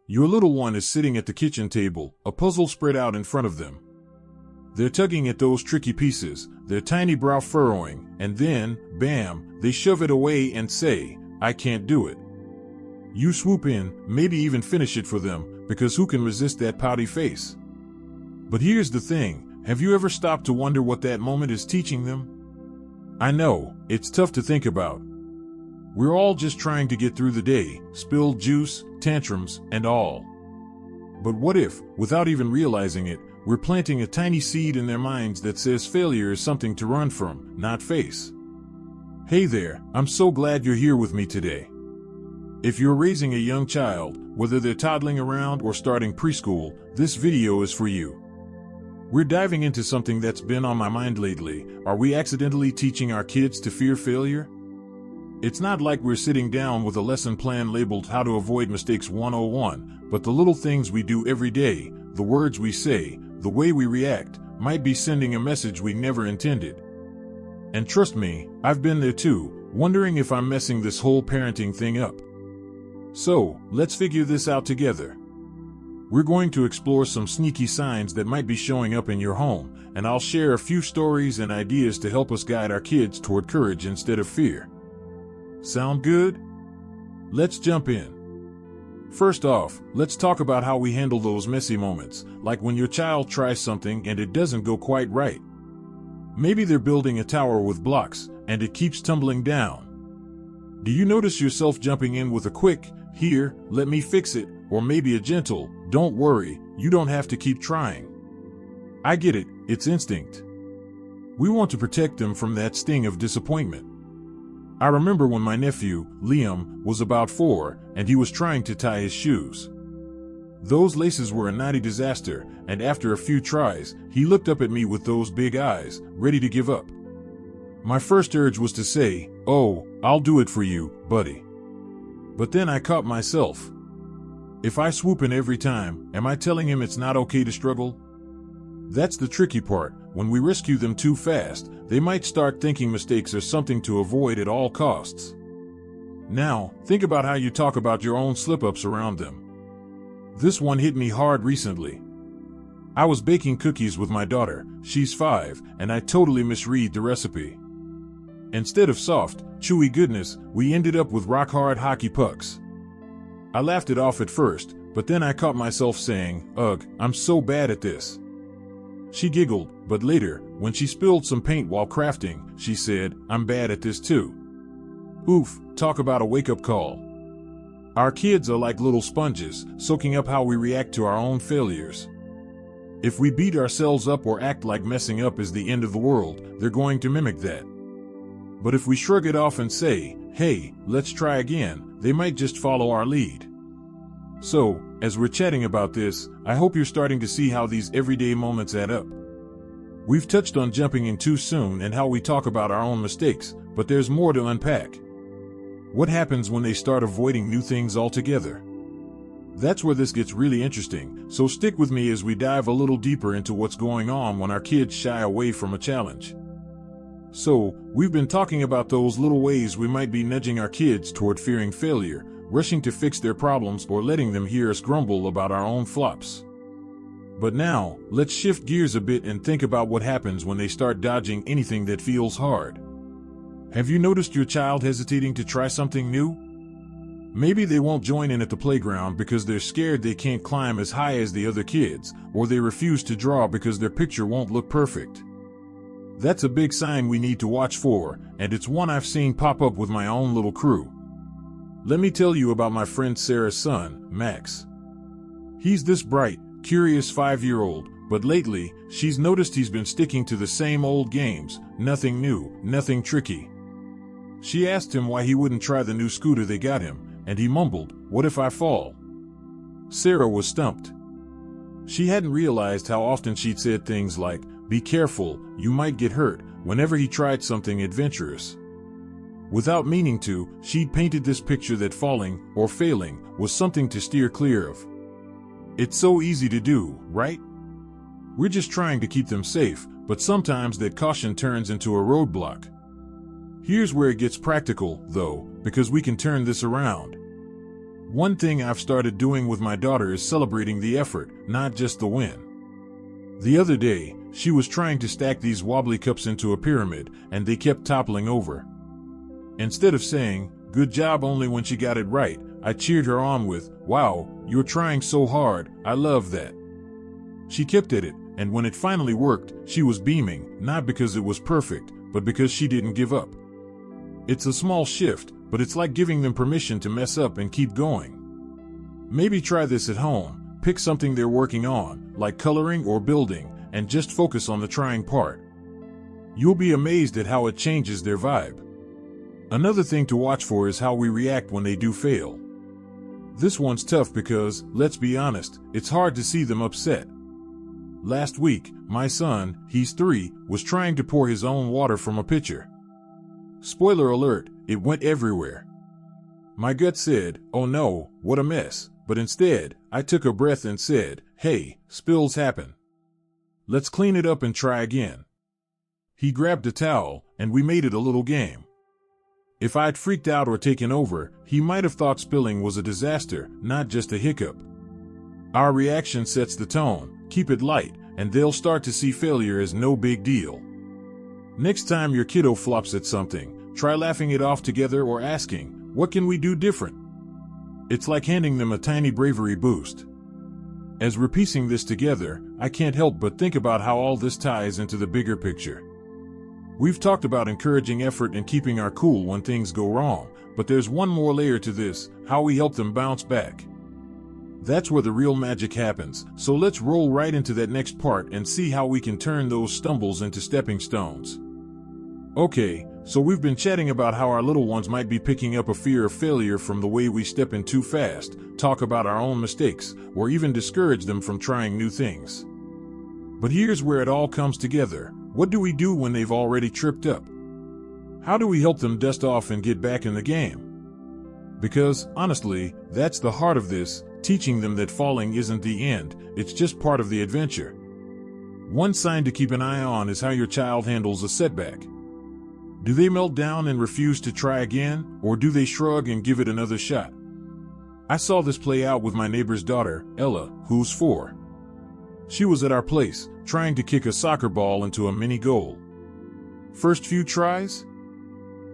Your little one is sitting at the kitchen table, a puzzle spread out in front of them. They're tugging at those tricky pieces, their tiny brow furrowing, and then, bam, they shove it away and say, "I can't do it." You swoop in, maybe even finish it for them, because who can resist that pouty face? But here's the thing, have you ever stopped to wonder what that moment is teaching them? I know, it's tough to think about. We're all just trying to get through the day, spilled juice, tantrums, and all. But what if, without even realizing it, we're planting a tiny seed in their minds that says failure is something to run from, not face? Hey there, I'm so glad you're here with me today. If you're raising a young child, whether they're toddling around or starting preschool, this video is for you. We're diving into something that's been on my mind lately. Are we accidentally teaching our kids to fear failure? It's not like we're sitting down with a lesson plan labeled How to Avoid Mistakes 101, but the little things we do every day, the words we say, the way we react, might be sending a message we never intended. And trust me, I've been there too, wondering if I'm messing this whole parenting thing up. So, let's figure this out together. We're going to explore some sneaky signs that might be showing up in your home, and I'll share a few stories and ideas to help us guide our kids toward courage instead of fear. Sound good? Let's jump in. First off, let's talk about how we handle those messy moments, like when your child tries something and it doesn't go quite right. Maybe they're building a tower with blocks, and it keeps tumbling down. Do you notice yourself jumping in with a quick, "Here, let me fix it," or maybe a gentle, "Don't worry, you don't have to keep trying"? I get it, it's instinct. We want to protect them from that sting of disappointment. I remember when my nephew, Liam, was about 4, and he was trying to tie his shoes. Those laces were a knotty disaster, and after a few tries, he looked up at me with those big eyes, ready to give up. My first urge was to say, "Oh, I'll do it for you, buddy." But then I caught myself. If I swoop in every time, am I telling him it's not okay to struggle? That's the tricky part. When we rescue them too fast, they might start thinking mistakes are something to avoid at all costs. Now, think about how you talk about your own slip-ups around them. This one hit me hard recently. I was baking cookies with my daughter, she's 5, and I totally misread the recipe. Instead of soft, chewy goodness, we ended up with rock-hard hockey pucks. I laughed it off at first, but then I caught myself saying, "Ugh, I'm so bad at this." She giggled, but later, when she spilled some paint while crafting, she said, "I'm bad at this too." Oof, talk about a wake-up call. Our kids are like little sponges, soaking up how we react to our own failures. If we beat ourselves up or act like messing up is the end of the world, they're going to mimic that. But if we shrug it off and say, "Hey, let's try again," they might just follow our lead. So, as we're chatting about this, I hope you're starting to see how these everyday moments add up. We've touched on jumping in too soon and how we talk about our own mistakes, but there's more to unpack. What happens when they start avoiding new things altogether? That's where this gets really interesting, so stick with me as we dive a little deeper into what's going on when our kids shy away from a challenge. So, we've been talking about those little ways we might be nudging our kids toward fearing failure, rushing to fix their problems or letting them hear us grumble about our own flops. But now, let's shift gears a bit and think about what happens when they start dodging anything that feels hard. Have you noticed your child hesitating to try something new? Maybe they won't join in at the playground because they're scared they can't climb as high as the other kids, or they refuse to draw because their picture won't look perfect. That's a big sign we need to watch for, and it's one I've seen pop up with my own little crew. Let me tell you about my friend Sarah's son, Max. He's this bright, curious 5-year-old, but lately, she's noticed he's been sticking to the same old games, nothing new, nothing tricky. She asked him why he wouldn't try the new scooter they got him, and he mumbled, "What if I fall?" Sarah was stumped. She hadn't realized how often she'd said things like, "Be careful, you might get hurt," whenever he tried something adventurous. Without meaning to, she'd painted this picture that falling, or failing, was something to steer clear of. It's so easy to do, right? We're just trying to keep them safe, but sometimes that caution turns into a roadblock. Here's where it gets practical, though, because we can turn this around. One thing I've started doing with my daughter is celebrating the effort, not just the win. The other day, she was trying to stack these wobbly cups into a pyramid, and they kept toppling over. Instead of saying, "Good job," only when she got it right, I cheered her on with, "Wow, you're trying so hard, I love that." She kept at it, and when it finally worked, she was beaming, not because it was perfect, but because she didn't give up. It's a small shift, but it's like giving them permission to mess up and keep going. Maybe try this at home. Pick something they're working on, like coloring or building, and just focus on the trying part. You'll be amazed at how it changes their vibe. Another thing to watch for is how we react when they do fail. This one's tough because, let's be honest, it's hard to see them upset. Last week, my son, he's 3, was trying to pour his own water from a pitcher. Spoiler alert, it went everywhere. My gut said, "Oh no, what a mess," but instead, I took a breath and said, "Hey, spills happen. Let's clean it up and try again." He grabbed a towel, and we made it a little game. If I'd freaked out or taken over, he might have thought spilling was a disaster, not just a hiccup. Our reaction sets the tone. Keep it light, and they'll start to see failure as no big deal. Next time your kiddo flops at something, try laughing it off together or asking, "What can we do different?" It's like handing them a tiny bravery boost. As we're piecing this together, I can't help but think about how all this ties into the bigger picture. We've talked about encouraging effort and keeping our cool when things go wrong, but there's one more layer to this: how we help them bounce back. That's where the real magic happens, so let's roll right into that next part and see how we can turn those stumbles into stepping stones. Okay, so we've been chatting about how our little ones might be picking up a fear of failure from the way we step in too fast, talk about our own mistakes, or even discourage them from trying new things. But here's where it all comes together. What do we do when they've already tripped up? How do we help them dust off and get back in the game? Because, honestly, that's the heart of this, teaching them that falling isn't the end, it's just part of the adventure. One sign to keep an eye on is how your child handles a setback. Do they melt down and refuse to try again, or do they shrug and give it another shot? I saw this play out with my neighbor's daughter, Ella, who's 4. She was at our place, trying to kick a soccer ball into a mini goal. First few tries?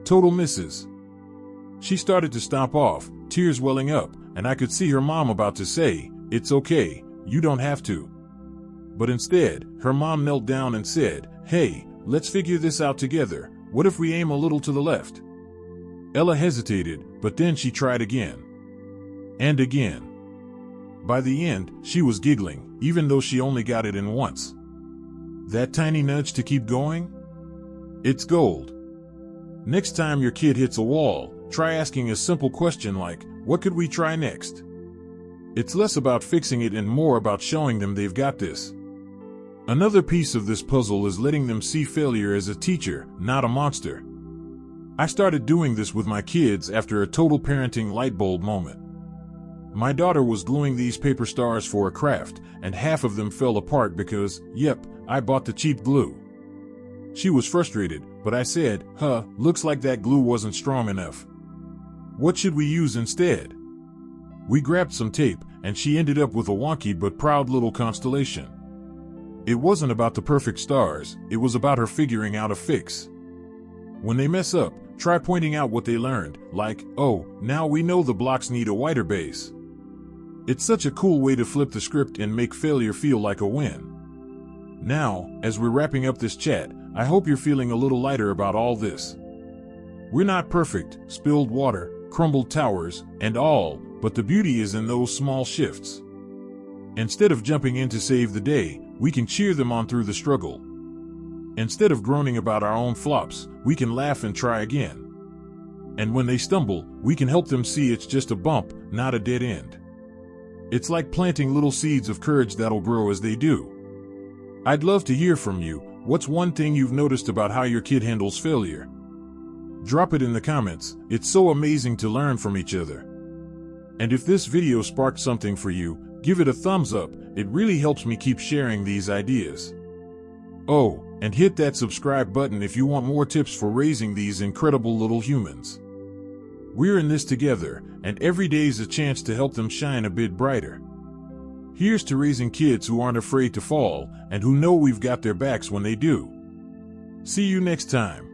Total misses. She started to stomp off, tears welling up, and I could see her mom about to say, "It's okay, you don't have to." But instead, her mom knelt down and said, "Hey, let's figure this out together. What if we aim a little to the left?" Ella hesitated, but then she tried again. And again. By the end, she was giggling, even though she only got it in once. That tiny nudge to keep going? It's gold. Next time your kid hits a wall, try asking a simple question like, "What could we try next?" It's less about fixing it and more about showing them they've got this. Another piece of this puzzle is letting them see failure as a teacher, not a monster. I started doing this with my kids after a total parenting lightbulb moment. My daughter was gluing these paper stars for a craft, and half of them fell apart because, yep, I bought the cheap glue. She was frustrated, but I said, looks like that glue wasn't strong enough. What should we use instead?" We grabbed some tape, and she ended up with a wonky but proud little constellation. It wasn't about the perfect stars, it was about her figuring out a fix. When they mess up, try pointing out what they learned, like, "Oh, now we know the blocks need a wider base." It's such a cool way to flip the script and make failure feel like a win. Now, as we're wrapping up this chat, I hope you're feeling a little lighter about all this. We're not perfect, spilled water, crumbled towers, and all, but the beauty is in those small shifts. Instead of jumping in to save the day, we can cheer them on through the struggle. Instead of groaning about our own flops, we can laugh and try again. And when they stumble, we can help them see it's just a bump, not a dead end. It's like planting little seeds of courage that'll grow as they do. I'd love to hear from you. What's one thing you've noticed about how your kid handles failure? Drop it in the comments. It's so amazing to learn from each other. And if this video sparked something for you, give it a thumbs up. It really helps me keep sharing these ideas. Oh, and hit that subscribe button if you want more tips for raising these incredible little humans. We're in this together, and every day's a chance to help them shine a bit brighter. Here's to raising kids who aren't afraid to fall and who know we've got their backs when they do. See you next time.